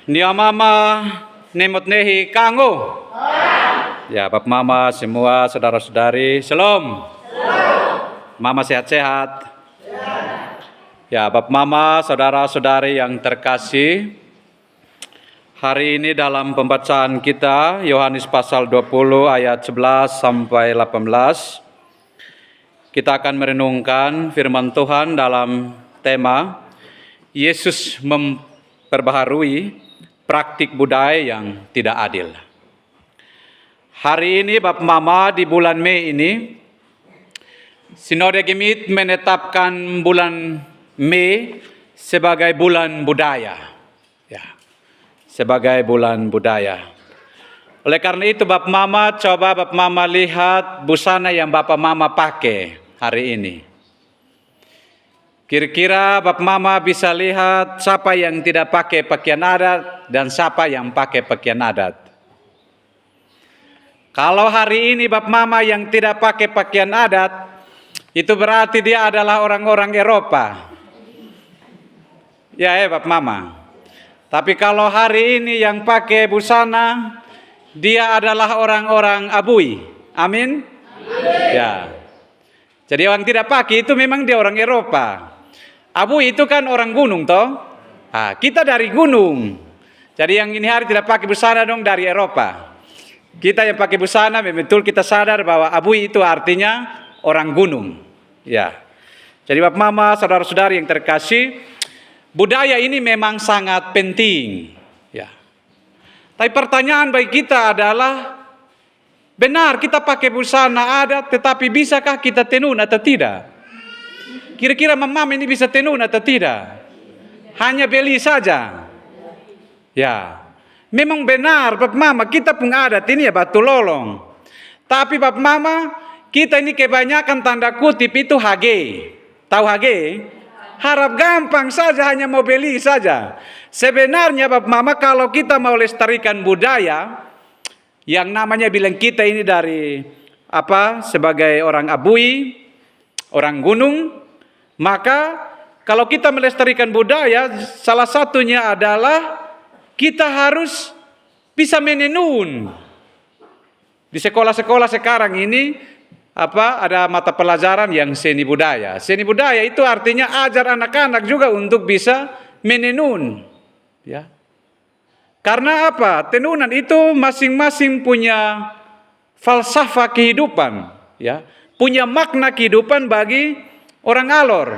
Nia mama nemot nehi kango. Ya, Bapak Mama semua saudara-saudari, Shalom. Mama sehat-sehat. Ya, Bapak Mama, saudara-saudari yang terkasih, hari ini dalam pembacaan kita Yohanes pasal 20 ayat 11 sampai 18, kita akan merenungkan firman Tuhan dalam tema Yesus memperbaharui praktik budaya yang tidak adil. Hari ini Bapak Mama di bulan Mei ini, Sinode Gemit menetapkan bulan Mei sebagai bulan budaya. Ya, sebagai bulan budaya. Oleh karena itu Bapak Mama, coba Bapak Mama lihat busana yang Bapak Mama pakai hari ini. Kira-kira Bapak Mama bisa lihat siapa yang tidak pakai pakaian adat dan siapa yang pakai pakaian adat. Kalau hari ini Bapak Mama yang tidak pakai pakaian adat, itu berarti dia adalah orang-orang Eropa. Ya, Bapak Mama. Tapi kalau hari ini yang pakai busana, dia adalah orang-orang Abui. Amin? Ya. Jadi orang tidak pakai itu memang dia orang Eropa. Abui itu kan orang gunung toh. Nah, kita dari gunung. Jadi yang ini hari tidak pakai busana dong dari Eropa. Kita yang pakai busana betul kita sadar bahwa Abui itu artinya orang gunung. Ya. Jadi Bapak Mama, saudara-saudari yang terkasih, budaya ini memang sangat penting. Ya. Tapi pertanyaan bagi kita adalah, benar kita pakai busana adat, tetapi bisakah kita tenun atau tidak? Kira-kira Mama ini bisa tenun atau tidak? Hanya beli saja. Ya. Memang benar Bapak Mama, kita pun adat ini ya batu lolong. Tapi Bapak Mama, kita ini kebanyakan tanda kutip itu HG. Tahu HG? Harap gampang saja, hanya mau beli saja. Sebenarnya Bapak Mama, kalau kita mau lestarikan budaya, yang namanya bilang kita ini dari sebagai orang Abui, orang gunung, maka kalau kita melestarikan budaya, salah satunya adalah kita harus bisa menenun. Di sekolah-sekolah sekarang ini ada mata pelajaran yang seni budaya. Seni budaya itu artinya ajar anak-anak juga untuk bisa menenun. Ya. Karena apa? Tenunan itu masing-masing punya falsafah kehidupan, ya. Punya makna kehidupan bagi orang Alor.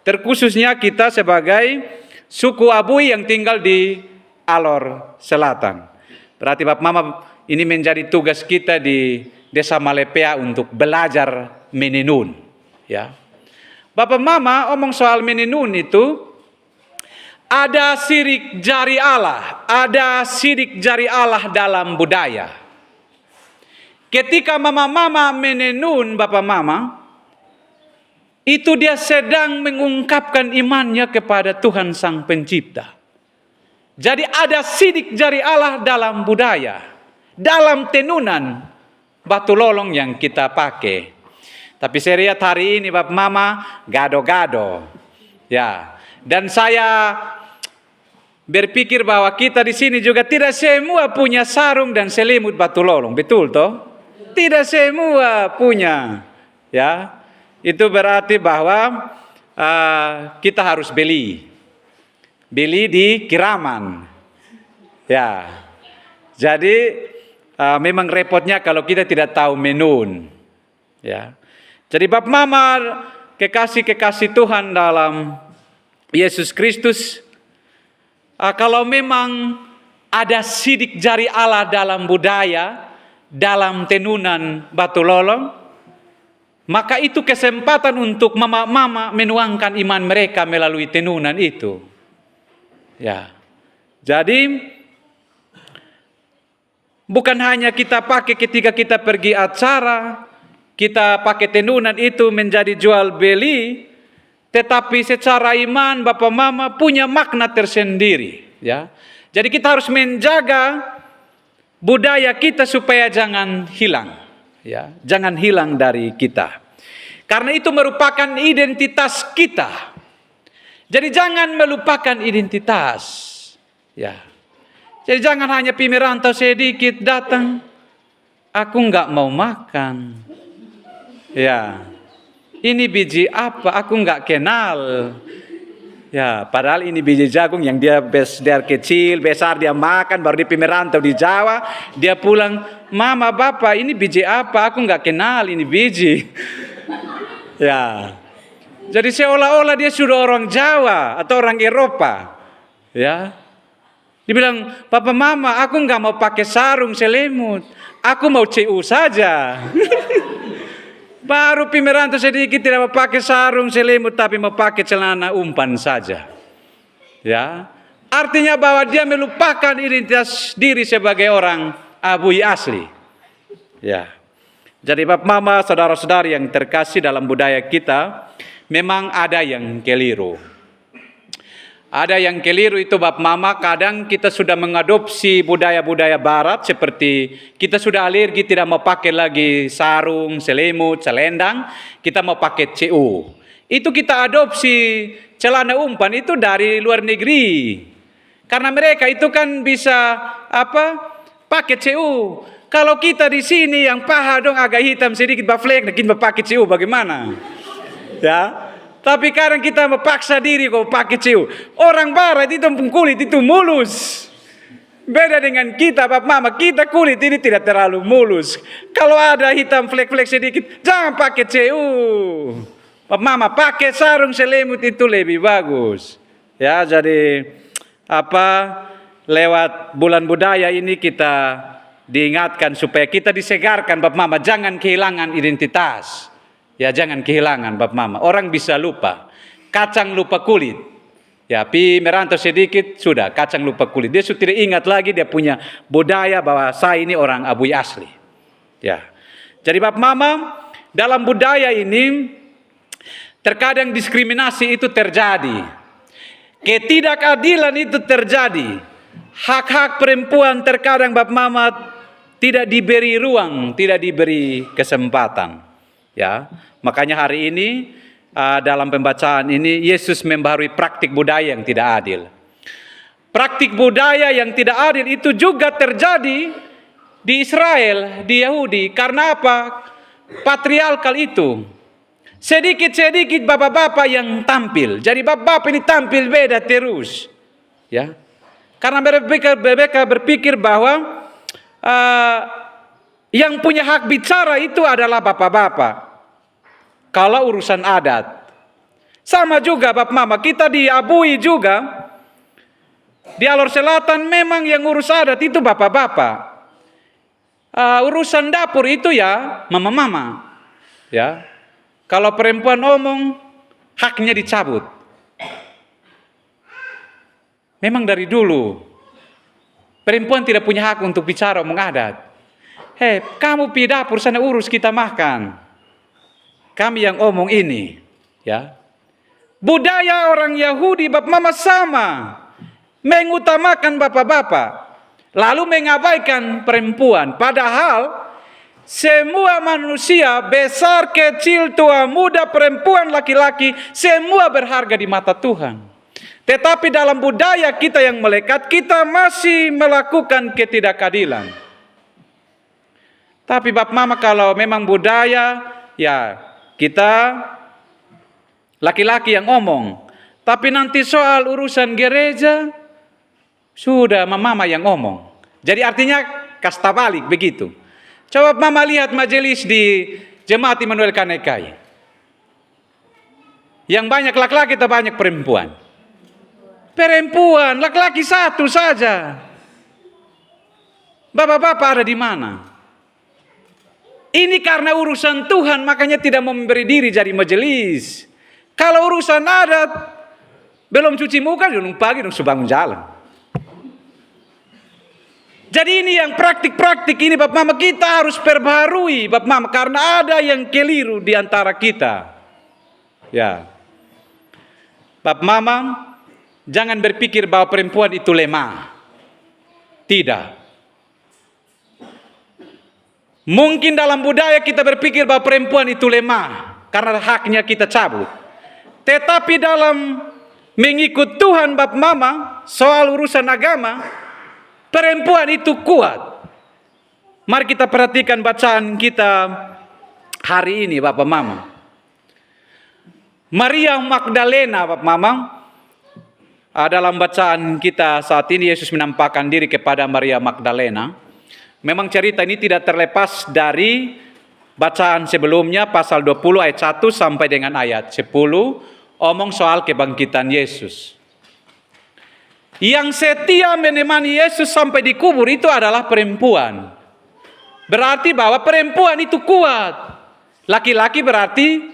Terkhususnya kita sebagai suku Abui yang tinggal di Alor Selatan. Berarti Bapak Mama, ini menjadi tugas kita di Desa Malepea untuk belajar menenun. Ya. Bapak Mama omong soal menenun itu, ada sirik jari Allah, ada sirik jari Allah dalam budaya. Ketika Mama menenun Bapak Mama, itu dia sedang mengungkapkan imannya kepada Tuhan Sang Pencipta. Jadi ada sidik jari Allah dalam budaya, dalam tenunan batu lolong yang kita pakai. Tapi saya lihat hari ini Bapak Mama gado-gado. Ya. Dan saya berpikir bahwa kita di sini juga tidak semua punya sarung dan selimut batu lolong, betul toh? Tidak semua punya. Ya. Itu berarti bahwa kita harus beli di kiraman. Ya. Jadi memang repotnya kalau kita tidak tahu menun. Ya. Jadi Bapak Mama, kekasih-kekasih Tuhan dalam Yesus Kristus, kalau memang ada sidik jari Allah dalam budaya, dalam tenunan batu lolong, maka itu kesempatan untuk mama-mama menuangkan iman mereka melalui tenunan itu. Ya. Jadi bukan hanya kita pakai ketika kita pergi acara, kita pakai tenunan itu menjadi jual beli, tetapi secara iman Bapak Mama punya makna tersendiri, ya. Jadi kita harus menjaga budaya kita supaya jangan hilang, ya. Jangan hilang dari kita. Karena itu merupakan identitas kita. Jadi jangan melupakan identitas. Ya. Jadi jangan hanya pi merantau sedikit datang, aku nggak mau makan. Ya, ini biji apa? Aku nggak kenal. Ya, padahal ini biji jagung yang dia dari kecil, besar dia makan, baru dia pi merantau di Jawa, dia pulang, mama, bapak, ini biji apa? Aku nggak kenal ini biji. Ya, jadi seolah-olah dia sudah orang Jawa atau orang Eropa. Ya, dibilang, papa mama, aku nggak mau pakai sarung selimut, aku mau CU saja. Baru pi merantau sedikit tidak mau pakai sarung selimut, tapi mau pakai celana umpan saja. Ya, artinya bahwa dia melupakan identitas diri sebagai orang abui asli. Ya, jadi bapak mama, saudara-saudari yang terkasih, dalam budaya kita memang ada yang keliru. Ada yang keliru itu bapak mama, kadang kita sudah mengadopsi budaya-budaya barat, seperti kita sudah alergi tidak mau pakai lagi sarung, selimut, selendang, kita mau pakai CU. Itu kita adopsi celana umpan itu dari luar negeri. Karena mereka itu kan bisa pakai CU. Kalau kita di sini yang paha dong agak hitam sedikit, baflek, kita pakai CU bagaimana? Ya. Tapi kadang kita memaksa diri kok pakai CU. Orang barat itu kulit itu mulus. Beda dengan kita, bapak mama, kita kulit ini tidak terlalu mulus. Kalau ada hitam flek-flek sedikit, jangan pakai CU. Bapak mama, pakai sarung selimut itu lebih bagus. Ya, jadi lewat bulan budaya ini kita diingatkan supaya kita disegarkan, bapak mama, jangan kehilangan identitas. Ya, jangan kehilangan bapak mama. Orang bisa lupa. Kacang lupa kulit. Ya, pi merantau sedikit sudah kacang lupa kulit. Dia sudah tidak ingat lagi dia punya budaya bahwa saya ini orang abui asli. Ya. Jadi bapak mama, dalam budaya ini terkadang diskriminasi itu terjadi. Ketidakadilan itu terjadi. Hak-hak perempuan terkadang bapak mama tidak diberi ruang, tidak diberi kesempatan. Ya, makanya hari ini dalam pembacaan ini Yesus membaharui praktik budaya yang tidak adil. Praktik budaya yang tidak adil itu juga terjadi di Israel, di Yahudi. Karena apa? Patriarkal itu. Sedikit-sedikit bapak-bapak yang tampil. Jadi bapak-bapak ini tampil beda terus. Ya, karena mereka berpikir bahwa yang punya hak bicara itu adalah bapak-bapak. Kalau urusan adat. Sama juga bapak mama, kita di Abui juga. Di Alor Selatan memang yang urus adat itu bapak-bapak. Urusan dapur itu ya mama-mama. Ya. Kalau perempuan ngomong, haknya dicabut. Memang dari dulu perempuan tidak punya hak untuk bicara omong adat. Hei, kamu pi dapur sana urus, kita makan. Kami yang omong ini, ya. Budaya orang Yahudi bapak mama sama, mengutamakan bapak-bapak, lalu mengabaikan perempuan. Padahal semua manusia, besar, kecil, tua, muda, perempuan, laki-laki, semua berharga di mata Tuhan. Tetapi dalam budaya kita yang melekat, kita masih melakukan ketidakadilan. Tapi bapak mama, kalau memang budaya, ya kita laki-laki yang ngomong. Tapi nanti soal urusan gereja, sudah mama yang ngomong. Jadi artinya kasta balik begitu. Coba mama lihat majelis di Jemaat Immanuel Kanekai. Yang banyak laki-laki atau banyak perempuan? Perempuan, laki-laki satu saja. Bapak-bapak ada di mana? Ini karena urusan Tuhan, makanya tidak memberi diri jadi majelis. Kalau urusan adat, belum cuci muka, belum pagi, belum bangun jalan. Jadi ini yang praktik-praktik ini bapak mama kita harus perbaharui bapak mama, karena ada yang keliru di antara kita. Ya, bapak mama, jangan berpikir bahwa perempuan itu lemah. Tidak. Mungkin dalam budaya kita berpikir bahwa perempuan itu lemah karena haknya kita cabut. Tetapi dalam mengikut Tuhan bapak mama, soal urusan agama, Perempuan itu kuat. Mari kita perhatikan bacaan kita hari ini, Bapak Mama. Maria Magdalena, Bapak Mama, dalam bacaan kita saat ini Yesus menampakkan diri kepada Maria Magdalena. Memang cerita ini tidak terlepas dari bacaan sebelumnya pasal 20 ayat 1 sampai dengan ayat 10, omong soal kebangkitan Yesus. Yang setia menemani Yesus sampai dikubur itu adalah perempuan. Berarti bahwa perempuan itu kuat. Laki-laki berarti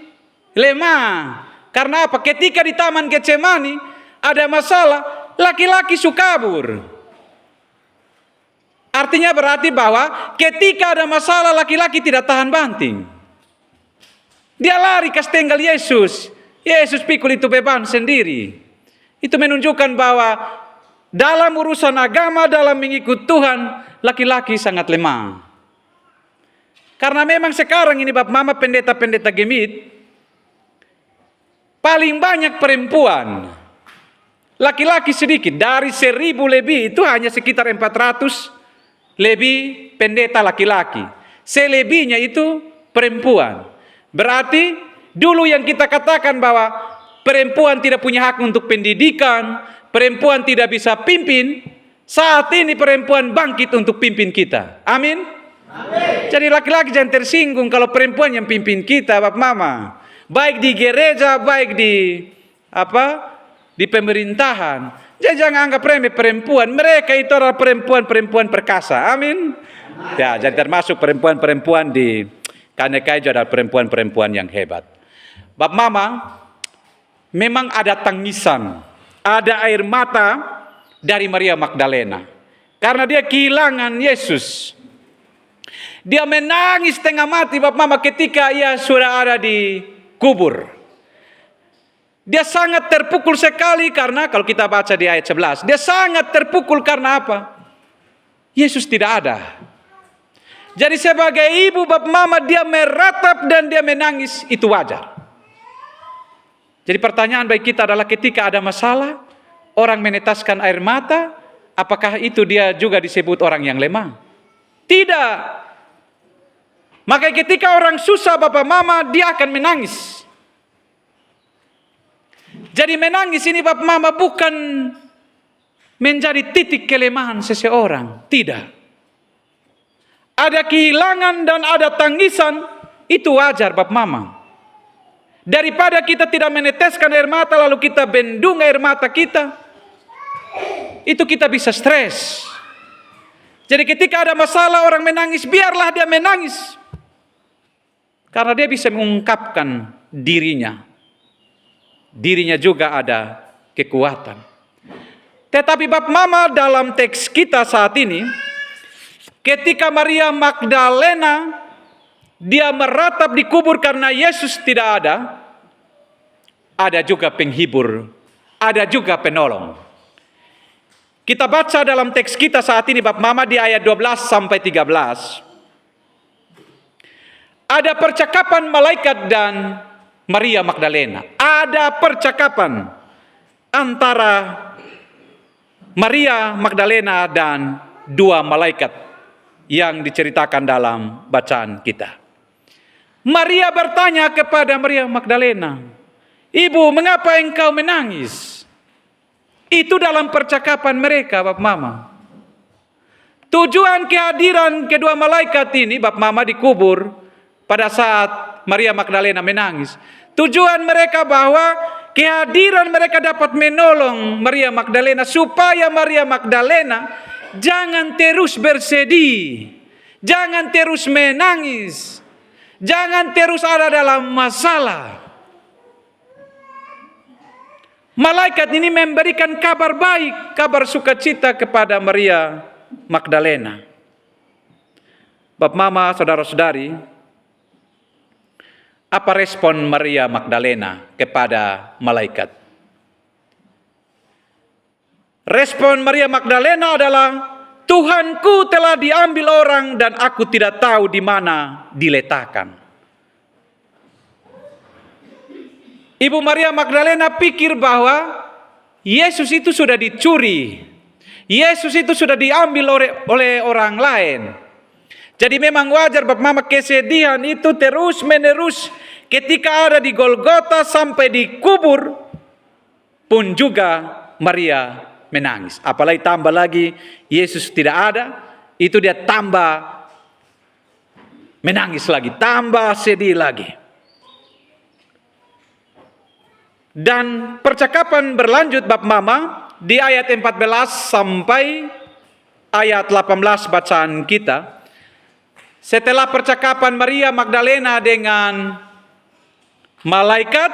lemah. Karena apa? Ketika di Taman Getsemani ada masalah, laki-laki suka kabur. Artinya berarti bahwa ketika ada masalah, laki-laki tidak tahan banting. Dia lari ke setengah Yesus. Yesus pikul itu beban sendiri. Itu menunjukkan bahwa dalam urusan agama, dalam mengikut Tuhan, laki-laki sangat lemah. Karena memang sekarang ini Bapak Mama pendeta-pendeta gemit, paling banyak perempuan. Laki-laki sedikit, dari 1.000 lebih itu hanya sekitar 400 lebih pendeta laki-laki. Selebihnya itu perempuan. Berarti dulu yang kita katakan bahwa perempuan tidak punya hak untuk pendidikan, perempuan tidak bisa pimpin, saat ini perempuan bangkit untuk pimpin kita. Amin. Amin. Jadi laki-laki jangan tersinggung kalau perempuan yang pimpin kita, Bapak Mama. Baik di gereja, baik di pemerintahan. Jadi jangan anggap remeh perempuan. Mereka itu adalah perempuan-perempuan perkasa. Amin. Ya, jadi termasuk perempuan-perempuan di KNKJ adalah perempuan-perempuan yang hebat. Bapak Mama, memang ada tangisan, ada air mata dari Maria Magdalena. Karena dia kehilangan Yesus. Dia menangis setengah mati Bapak Mama ketika ia sudah ada di kubur. Dia sangat terpukul sekali karena kalau kita baca di ayat 11. Dia sangat terpukul karena apa? Yesus tidak ada. Jadi sebagai ibu Bapak Mama dia meratap dan dia menangis, itu wajar. Jadi pertanyaan bagi kita adalah ketika ada masalah, orang menetaskan air mata, apakah itu dia juga disebut orang yang lemah? Tidak. Maka ketika orang susah Bapak Mama, dia akan menangis. Jadi menangis ini Bapak Mama bukan menjadi titik kelemahan seseorang. Tidak. Ada kehilangan dan ada tangisan, itu wajar Bapak Mama. Daripada kita tidak meneteskan air mata lalu kita bendung air mata kita, itu kita bisa stres. Jadi ketika ada masalah orang menangis, biarlah dia menangis. Karena dia bisa mengungkapkan dirinya. Dirinya juga ada kekuatan. Tetapi Bapak Mama dalam teks kita saat ini, ketika Maria Magdalena dia meratap di kubur karena Yesus tidak ada juga penghibur, ada juga penolong. Kita baca dalam teks kita saat ini Bapak Mama di ayat 12 sampai 13. Ada percakapan malaikat dan Maria Magdalena. Ada percakapan antara Maria Magdalena dan dua malaikat yang diceritakan dalam bacaan kita. Maria bertanya kepada Maria Magdalena, "Ibu, mengapa engkau menangis?" Itu dalam percakapan mereka, Bapak Mama. Tujuan kehadiran kedua malaikat ini, Bapak Mama, dikubur pada saat Maria Magdalena menangis. Tujuan mereka bahwa kehadiran mereka dapat menolong Maria Magdalena supaya Maria Magdalena jangan terus bersedih, jangan terus menangis, jangan terus ada dalam masalah. Malaikat ini memberikan kabar baik, kabar sukacita kepada Maria Magdalena. Bapak Mama, saudara-saudari, apa respon Maria Magdalena kepada malaikat? Respon Maria Magdalena adalah, "Tuhanku telah diambil orang dan aku tidak tahu di mana diletakkan." Ibu Maria Magdalena pikir bahwa Yesus itu sudah dicuri. Yesus itu sudah diambil oleh orang lain. Jadi memang wajar Bapak Mama, kesedihan itu terus menerus ketika ada di Golgota sampai dikubur pun juga Maria menangis. Apalagi tambah lagi Yesus tidak ada, itu dia tambah menangis lagi, tambah sedih lagi. Dan percakapan berlanjut Bapak Mama di ayat 14 sampai ayat 18 bacaan kita. Setelah percakapan Maria Magdalena dengan malaikat,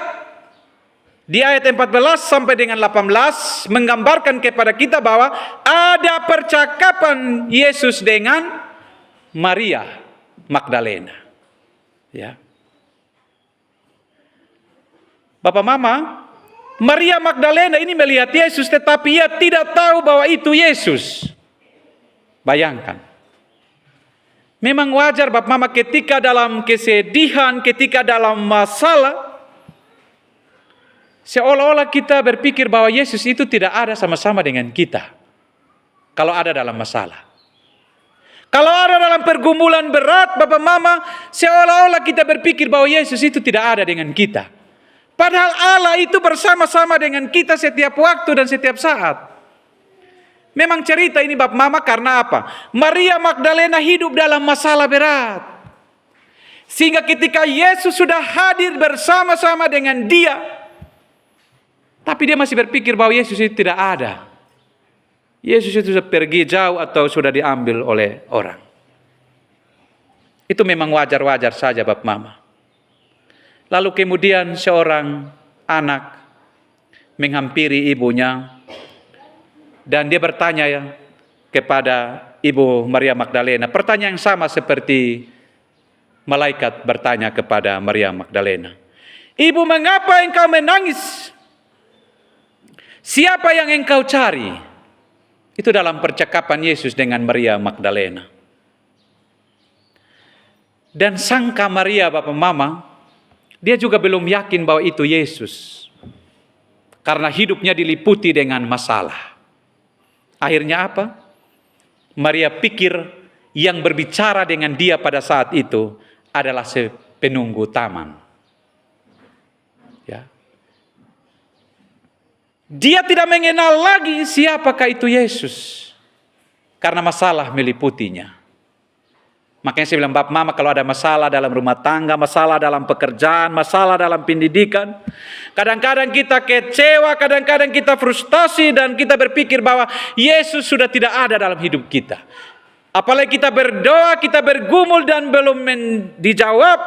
di ayat 14 sampai dengan 18 menggambarkan kepada kita bahwa ada percakapan Yesus dengan Maria Magdalena. Ya. Bapak Mama, Maria Magdalena ini melihat Yesus tetapi ia tidak tahu bahwa itu Yesus. Bayangkan. Memang wajar Bapak Mama ketika dalam kesedihan, ketika dalam masalah, seolah-olah kita berpikir bahwa Yesus itu tidak ada sama-sama dengan kita. Kalau ada dalam masalah. Kalau ada dalam pergumulan berat Bapak Mama, seolah-olah kita berpikir bahwa Yesus itu tidak ada dengan kita. Padahal Allah itu bersama-sama dengan kita setiap waktu dan setiap saat. Memang cerita ini Bapak Mama karena apa? Maria Magdalena hidup dalam masalah berat. Sehingga ketika Yesus sudah hadir bersama-sama dengan dia, tapi dia masih berpikir bahwa Yesus itu tidak ada. Yesus itu sudah pergi jauh atau sudah diambil oleh orang. Itu memang wajar-wajar saja Bapak Mama. Lalu kemudian seorang anak menghampiri ibunya dan dia bertanya kepada Ibu Maria Magdalena. Pertanyaan yang sama seperti malaikat bertanya kepada Maria Magdalena. Ibu, mengapa engkau menangis? Siapa yang engkau cari? Itu dalam percakapan Yesus dengan Maria Magdalena. Dan sangka Maria Bapak Mama, dia juga belum yakin bahwa itu Yesus. Karena hidupnya diliputi dengan masalah. Akhirnya apa? Maria pikir yang berbicara dengan dia pada saat itu adalah penunggu taman. Ya. Dia tidak mengenal lagi siapakah itu Yesus. Karena masalah meliputinya. Makanya saya bilang, Bapak Mama, kalau ada masalah dalam rumah tangga, masalah dalam pekerjaan, masalah dalam pendidikan, kadang-kadang kita kecewa, kadang-kadang kita frustasi, dan kita berpikir bahwa Yesus sudah tidak ada dalam hidup kita. Apalagi kita berdoa, kita bergumul dan belum dijawab,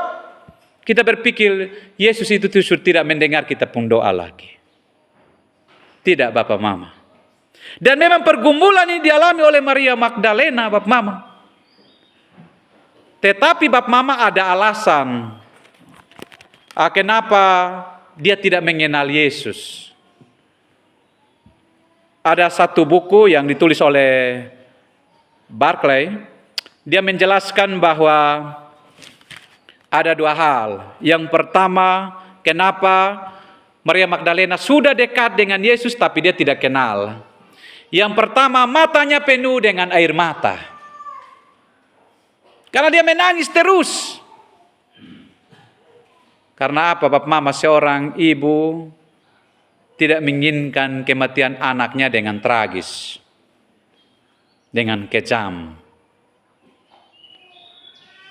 kita berpikir Yesus itu sudah tidak mendengar kita pun doa lagi. Tidak Bapak Mama. Dan memang pergumulan ini dialami oleh Maria Magdalena Bapak Mama. Tetapi Bapak Mama ada alasan kenapa dia tidak mengenal Yesus. Ada satu buku yang ditulis oleh Barclay. Dia menjelaskan bahwa ada dua hal. Yang pertama, kenapa Maria Magdalena sudah dekat dengan Yesus tapi dia tidak kenal. Yang pertama, matanya penuh dengan air mata. Karena dia menangis terus. Karena apa Bapak Mama? Seorang ibu tidak menginginkan kematian anaknya dengan tragis. Dengan kejam.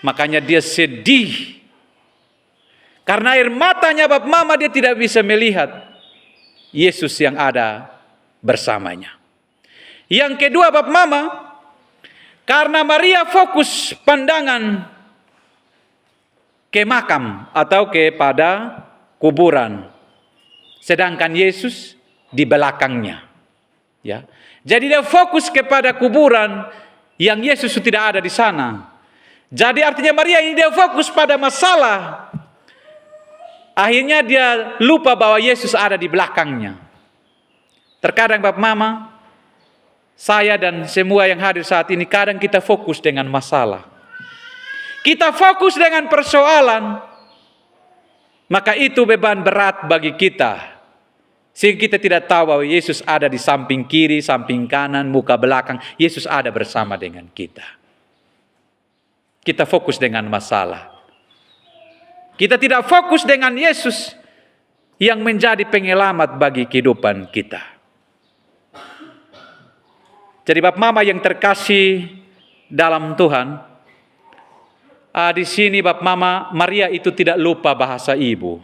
Makanya dia sedih. Karena air matanya Bapak Mama dia tidak bisa melihat Yesus yang ada bersamanya. Yang kedua Bapak Mama, karena Maria fokus pandangan ke makam atau kepada kuburan. Sedangkan Yesus di belakangnya. Ya. Jadi dia fokus kepada kuburan yang Yesus tidak ada di sana. Jadi artinya Maria ini dia fokus pada masalah. Akhirnya dia lupa bahwa Yesus ada di belakangnya. Terkadang Bapak Mama, saya dan semua yang hadir saat ini, kadang kita fokus dengan masalah. Kita fokus dengan persoalan. Maka itu beban berat bagi kita. Sehingga kita tidak tahu bahwa Yesus ada di samping kiri, samping kanan, muka belakang. Yesus ada bersama dengan kita. Kita fokus dengan masalah. Kita tidak fokus dengan Yesus yang menjadi penyelamat bagi kehidupan kita. Jadi Bapak Mama yang terkasih dalam Tuhan, di sini Bapak Mama, Maria itu tidak lupa bahasa ibu.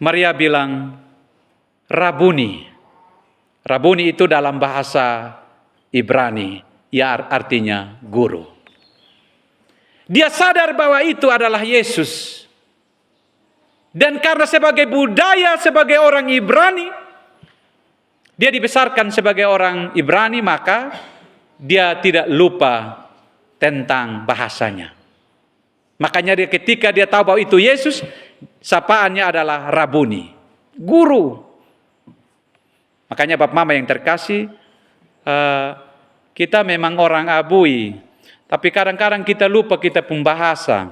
Maria bilang, Rabuni. Rabuni itu dalam bahasa Ibrani, ya artinya guru. Dia sadar bahwa itu adalah Yesus. Dan karena sebagai budaya, sebagai orang Ibrani, dia dibesarkan sebagai orang Ibrani, maka dia tidak lupa tentang bahasanya. Makanya ketika dia tahu bahwa itu Yesus, sapaannya adalah Rabuni, guru. Makanya Bapak Mama yang terkasih, kita memang orang abui, tapi kadang-kadang kita lupa kita pun bahasa.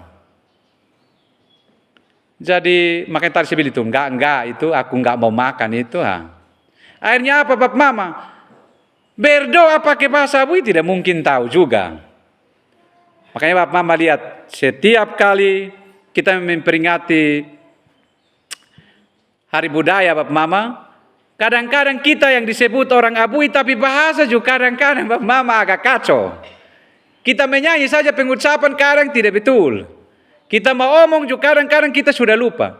Jadi makanya tadi saya bilang itu, enggak itu aku enggak mau makan itu. Akhirnya apa Bapak Mama? Berdoa pakai bahasa abui tidak mungkin tahu juga. Makanya Bapak Mama lihat, setiap kali kita memperingati Hari Budaya Bapak Mama, kadang-kadang kita yang disebut orang abui, tapi bahasa juga kadang-kadang Bapak Mama agak kacau. Kita menyanyi saja pengucapan kadang tidak betul. Kita mau omong juga kadang-kadang kita sudah lupa.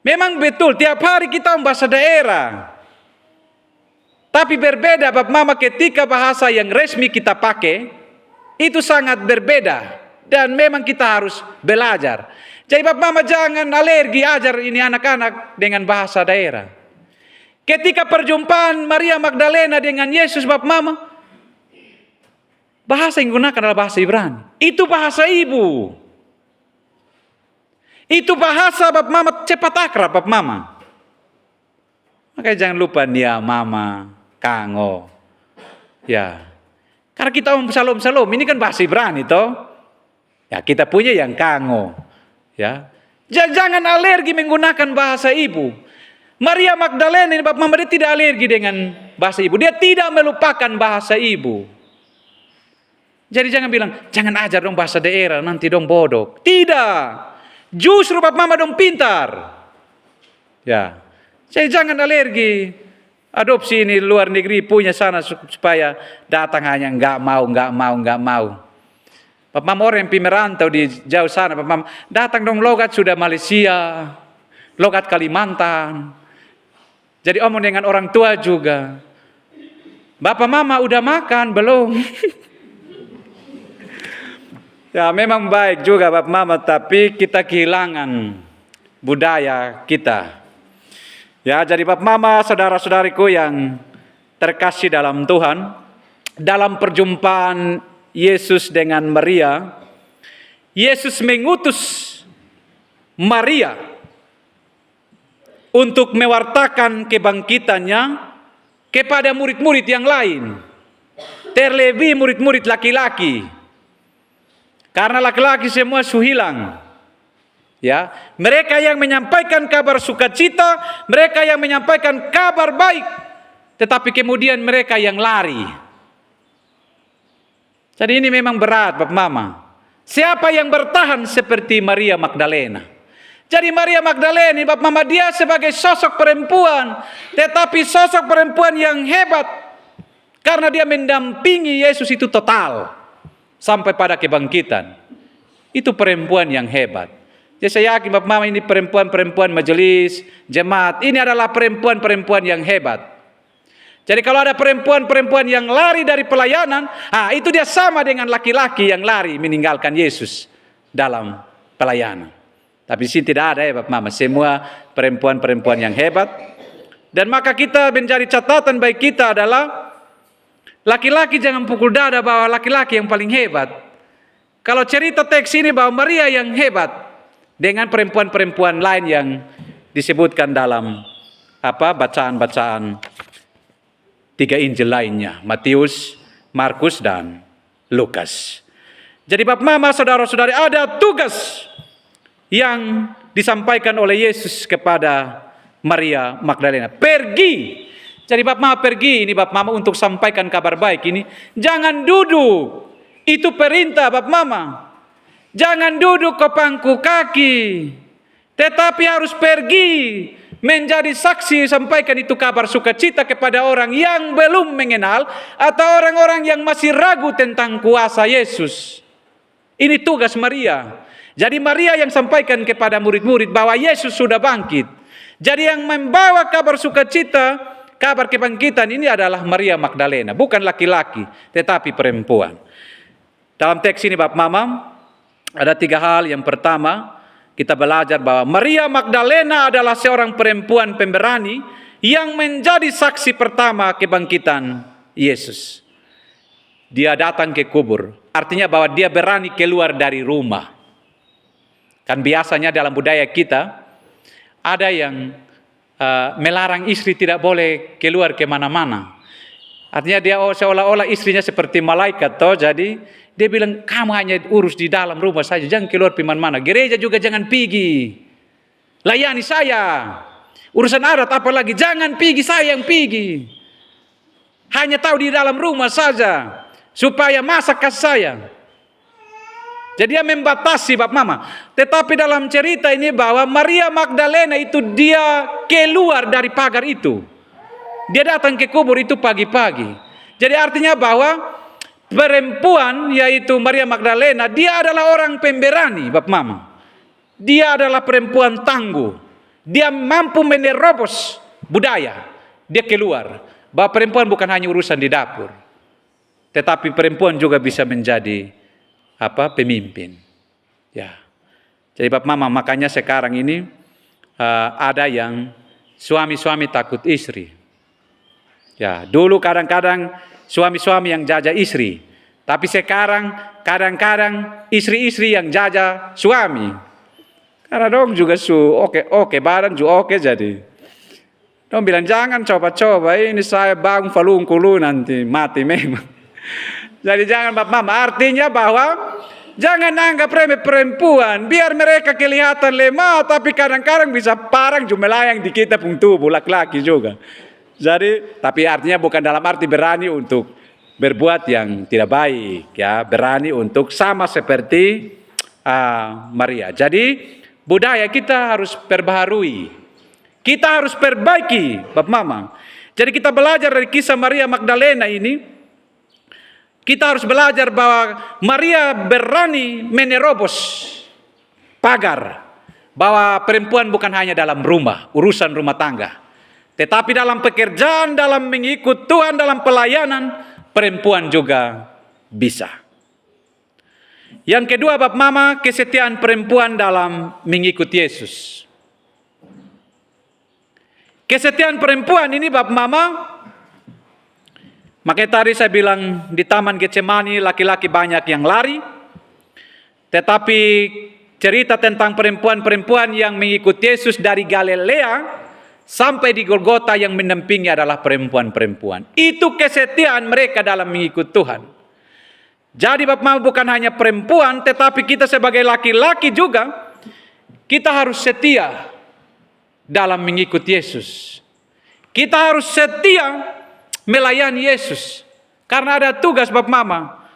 Memang betul, tiap hari kita bahasa daerah. Tapi berbeda Bapak Mama ketika bahasa yang resmi kita pakai, itu sangat berbeda. Dan memang kita harus belajar. Jadi Bapak Mama jangan alergi ajar ini anak-anak dengan bahasa daerah. Ketika perjumpaan Maria Magdalena dengan Yesus Bapak Mama, bahasa yang digunakan adalah bahasa Ibrani. Itu bahasa ibu. Itu bahasa Bapak Mama cepat akrab Bapak Mama. Makanya jangan lupa dia mama, kango. Ya. Karena kita salam-salam, ini kan bahasa Ibrani toh. Ya, kita punya yang kango. Ya. Jangan alergi menggunakan bahasa ibu. Maria Magdalena ini Bapak Mama dia tidak alergi dengan bahasa ibu. Dia tidak melupakan bahasa ibu. Jadi jangan bilang, jangan ajar dong bahasa daerah, nanti dong bodoh. Tidak. Justru Bapak Mama dong pintar. Ya. Jadi jangan alergi. Adopsi ini luar negeri punya sana supaya datang hanya enggak mau. Bapak Mama orang yang merantau di jauh sana, Bapak Mama datang dong logat sudah Malaysia, logat Kalimantan. Jadi omong dengan orang tua juga. Bapak Mama udah makan belum? Ya memang baik juga Bapak Mama, tapi kita kehilangan budaya kita. Ya, jadi Bapak Mama, saudara-saudariku yang terkasih dalam Tuhan, dalam perjumpaan Yesus dengan Maria, Yesus mengutus Maria untuk mewartakan kebangkitannya kepada murid-murid yang lain. Terlebih murid-murid laki-laki. Karena laki-laki semua sudah hilang. Ya, mereka yang menyampaikan kabar sukacita, mereka yang menyampaikan kabar baik, tetapi kemudian mereka yang lari. Jadi ini memang berat Bapak Mama. Siapa yang bertahan seperti Maria Magdalena? Jadi Maria Magdalena ini Bapak Mama dia sebagai sosok perempuan, tetapi sosok perempuan yang hebat karena dia mendampingi Yesus itu total sampai pada kebangkitan. Itu perempuan yang hebat. Jadi saya yakin Bapak Mama ini perempuan-perempuan majelis, jemaat, ini adalah perempuan-perempuan yang hebat. Jadi kalau ada perempuan-perempuan yang lari dari pelayanan, itu dia sama dengan laki-laki yang lari meninggalkan Yesus dalam pelayanan. Tapi sini tidak ada ya Bapak Mama, semua perempuan-perempuan yang hebat. Dan maka kita mencari catatan baik kita adalah, laki-laki jangan pukul dada bahwa laki-laki yang paling hebat. Kalau cerita teks ini bahwa Maria yang hebat, dengan perempuan-perempuan lain yang disebutkan dalam bacaan-bacaan 3 Injil lainnya, Matius, Markus, dan Lukas. Jadi Bapak Mama, saudara-saudari, ada tugas yang disampaikan oleh Yesus kepada Maria Magdalena. Pergi. Jadi Bapak Mama pergi ini Bapak Mama untuk sampaikan kabar baik ini. Jangan duduk. Itu perintah Bapak Mama. Jangan duduk ke pangku kaki. Tetapi harus pergi menjadi saksi, sampaikan itu kabar sukacita kepada orang yang belum mengenal atau orang-orang yang masih ragu tentang kuasa Yesus. Ini tugas Maria. Jadi Maria yang sampaikan kepada murid-murid bahwa Yesus sudah bangkit. Jadi yang membawa kabar sukacita, kabar kebangkitan ini adalah Maria Magdalena, bukan laki-laki, tetapi perempuan. Dalam teks ini Bapak Mama, ada 3 hal. Yang pertama, kita belajar bahwa Maria Magdalena adalah seorang perempuan pemberani yang menjadi saksi pertama kebangkitan Yesus. Dia datang ke kubur, artinya bahwa dia berani keluar dari rumah. Kan biasanya dalam budaya kita, ada yang melarang istri tidak boleh keluar kemana-mana. Artinya dia seolah-olah istrinya seperti malaikat toh, jadi dia bilang, kamu hanya urus di dalam rumah saja, jangan keluar kemana-mana. Gereja juga jangan pergi. Layani saya. Urusan adat apalagi, jangan pergi, saya yang pergi. Hanya tahu di dalam rumah saja, supaya masak kasih saya. Jadi dia membatasi Bapak Mama. Tetapi dalam cerita ini bahwa Maria Magdalena itu dia keluar dari pagar itu. Dia datang ke kubur itu pagi-pagi. Jadi artinya bahwa perempuan yaitu Maria Magdalena, dia adalah orang pemberani Bapak Mama. Dia adalah perempuan tangguh. Dia mampu menerobos budaya. Dia keluar. Bahwa perempuan bukan hanya urusan di dapur, tetapi perempuan juga bisa menjadi pemimpin. Ya. Jadi Bapak Mama, makanya sekarang ini ada yang suami-suami takut istri. Ya, dulu kadang-kadang suami-suami yang jajah istri, tapi sekarang kadang-kadang istri-istri yang jajah suami. Karena dong juga oke barang juga oke jadi. Dong bilang jangan coba-coba, ini saya bang falungkulu nanti mati memang. Jadi jangan Bapak Mama, artinya bahwa jangan anggap remeh perempuan, biar mereka kelihatan lemah, tapi kadang-kadang bisa parang jumelayang di kita pun tubuh laki-laki juga. Jadi, tapi artinya bukan dalam arti berani untuk berbuat yang tidak baik, ya, berani untuk sama seperti Maria. Jadi budaya kita harus perbaharui, kita harus perbaiki, Bapak Mama. Jadi kita belajar dari kisah Maria Magdalena ini, kita harus belajar bahwa Maria berani menerobos pagar, bahwa perempuan bukan hanya dalam rumah, urusan rumah tangga, tetapi dalam pekerjaan, dalam mengikut Tuhan, dalam pelayanan, perempuan juga bisa. Yang kedua Bapak Mama, kesetiaan perempuan dalam mengikut Yesus. Kesetiaan perempuan ini Bapak Mama, makanya tadi saya bilang di Taman Getsemani laki-laki banyak yang lari, tetapi cerita tentang perempuan-perempuan yang mengikut Yesus dari Galilea sampai di Golgota yang mendampingi adalah perempuan-perempuan. Itu kesetiaan mereka dalam mengikut Tuhan. Jadi Bapak Mama, bukan hanya perempuan, tetapi kita sebagai laki-laki juga, kita harus setia dalam mengikut Yesus. Kita harus setia melayani Yesus. Karena ada tugas Bapak Mama.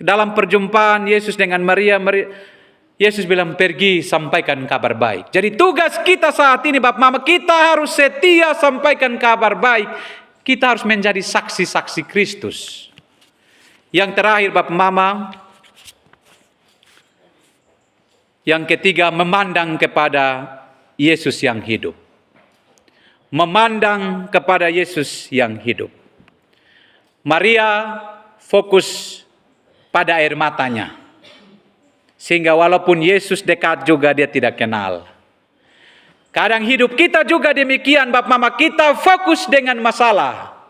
Dalam perjumpaan Yesus dengan Maria, Yesus bilang pergi sampaikan kabar baik. Jadi tugas kita saat ini Bapak Mama, kita harus setia sampaikan kabar baik. Kita harus menjadi saksi-saksi Kristus. Yang terakhir Bapak Mama, yang ketiga, memandang kepada Yesus yang hidup. Memandang kepada Yesus yang hidup. Maria fokus pada air matanya, sehingga walaupun Yesus dekat juga dia tidak kenal. Kadang hidup kita juga demikian Bapak Mama, kita fokus dengan masalah.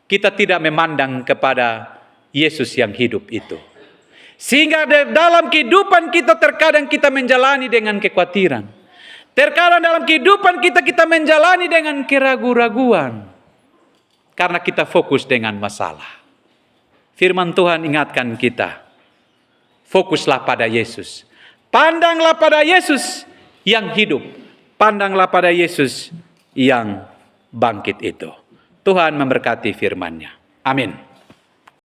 Kita tidak memandang kepada Yesus yang hidup itu. Sehingga dalam kehidupan kita terkadang kita menjalani dengan kekhawatiran. Terkadang dalam kehidupan kita menjalani dengan keraguan-raguan. Karena kita fokus dengan masalah. Firman Tuhan ingatkan kita, fokuslah pada Yesus. Pandanglah pada Yesus yang hidup. Pandanglah pada Yesus yang bangkit itu. Tuhan memberkati firman-Nya. Amin.